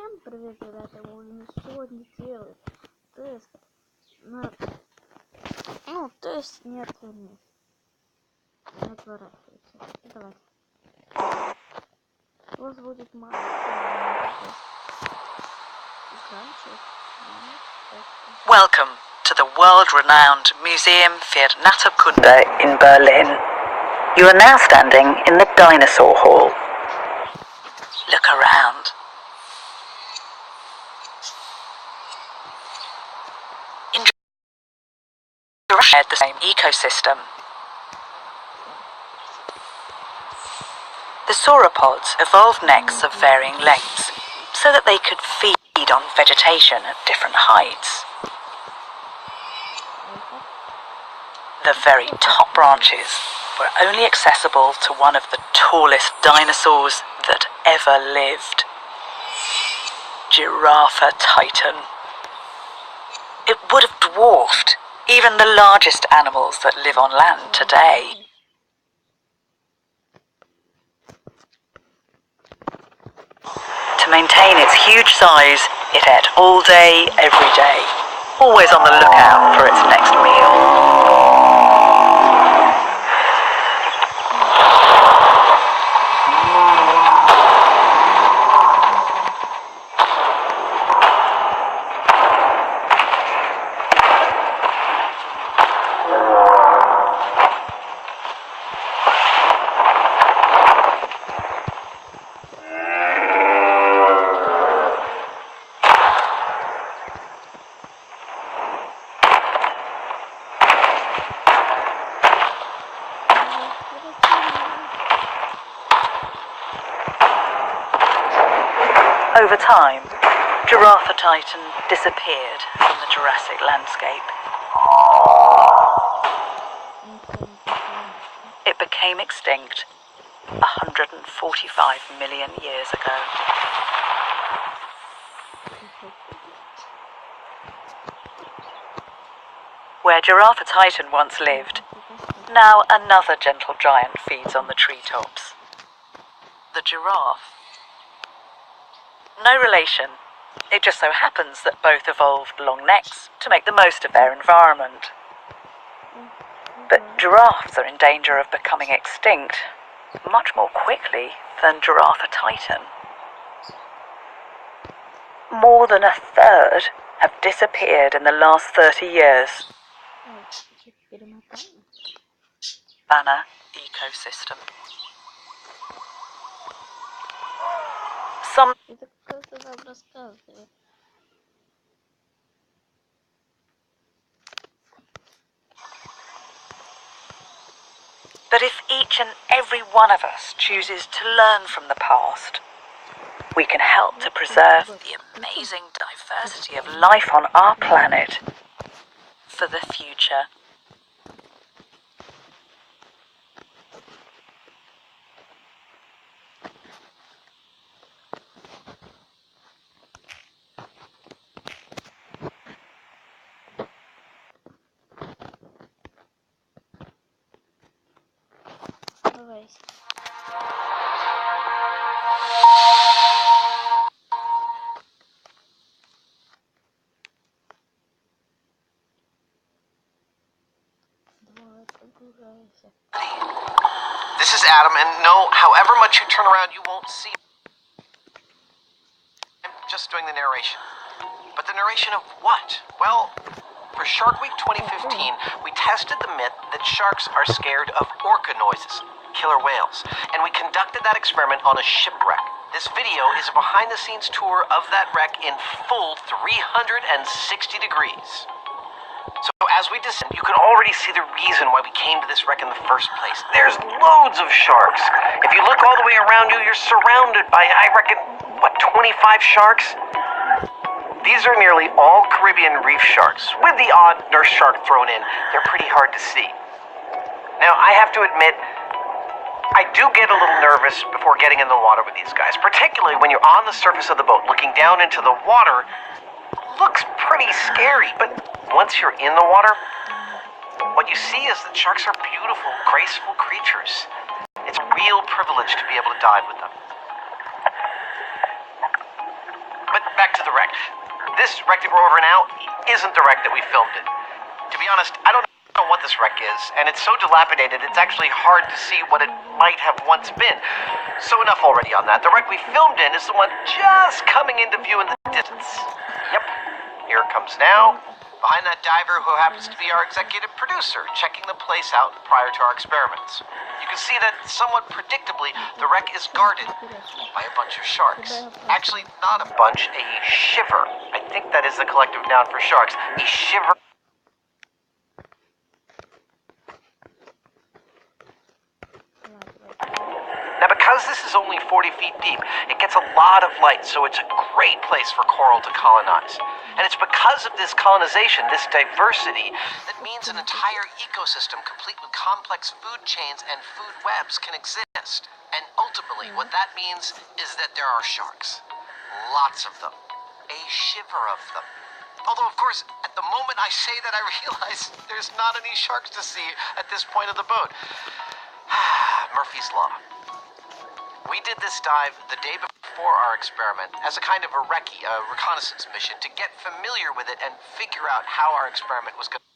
Всем привет, ребята! Мы сегодня делаем тест на... тест не отвернись. Не отворачивайся. Давайте. У вас будет маленький экранчик. Welcome to the world-renowned Museum für Naturkunde in Berlin. You are now standing in the Dinosaur Hall. Look around. Shared the same ecosystem. The sauropods evolved necks of varying lengths so that they could feed on vegetation at different heights. The very top branches were only accessible to one of the tallest dinosaurs that ever lived, Giraffa titan. It would have dwarfed even the largest animals that live on land today. To maintain its huge size, it ate all day, every day, always on the lookout for its next meal. Over time, Giraffa titan disappeared from the Jurassic landscape. It became extinct 145 million years ago. Where Giraffa titan once lived, now another gentle giant feeds on the treetops. The giraffe. No relation. It just so happens that both evolved long necks to make the most of their environment. But giraffes are in danger of becoming extinct much more quickly than Giraffa titan. More than a third have disappeared in the last 30 years. Banner ecosystem. Some But if each and every one of us chooses to learn from the past, we can help to preserve the amazing diversity of life on our planet for the future. This is Adam, and no, however much you turn around, you won't see. I'm just doing the narration. But the narration of what? Well, for Shark Week 2015, we tested the myth that sharks are scared of orca noises, killer whales, and we conducted that experiment on a shipwreck. This video is a behind-the-scenes tour of that wreck in full 360 degrees. So as we descend, you can already see the reason why we came to this wreck in the first place. There's loads of sharks. If you look all the way around you, you're surrounded by, I reckon, 25 sharks? These are nearly all Caribbean reef sharks, with the odd nurse shark thrown in. They're pretty hard to see. Now, I have to admit, I do get a little nervous before getting in the water with these guys, particularly when you're on the surface of the boat looking down into the water. Looks pretty scary, but once you're in the water, what you see is that sharks are beautiful, graceful creatures. It's a real privilege to be able to dive with them. But direction. This wreck that we're over now isn't the wreck that we filmed in. To be honest, I don't know what this wreck is, and it's so dilapidated it's actually hard to see what it might have once been. So enough already on that. The wreck we filmed in is the one just coming into view in the distance. Yep, here it comes now. Behind that diver who happens to be our executive producer, checking the place out prior to our experiments. You can see that somewhat predictably, the wreck is guarded by a bunch of sharks. Actually, not a bunch, a shiver. I think that is the collective noun for sharks. A shiver. Now, because this is only 40 feet deep, it gets a lot of light, so it's a great place for coral to colonize. And it's because of this colonization, this diversity, that means an entire ecosystem complete with complex food chains and food webs can exist. And ultimately, what that means is that there are sharks. Lots of them. A shiver of them. Although, of course, at the moment I say that, I realize there's not any sharks to see at this point of the boat. Murphy's Law. We did this dive the day before our experiment as a kind of a recce, a reconnaissance mission, to get familiar with it and figure out how our experiment was going to...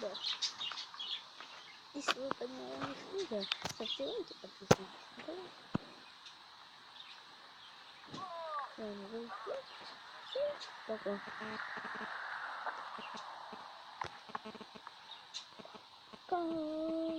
Да. Если вы понравилось видео, ставьте лайки, подписывайтесь на канал. С вами был Флэш. Всем пока.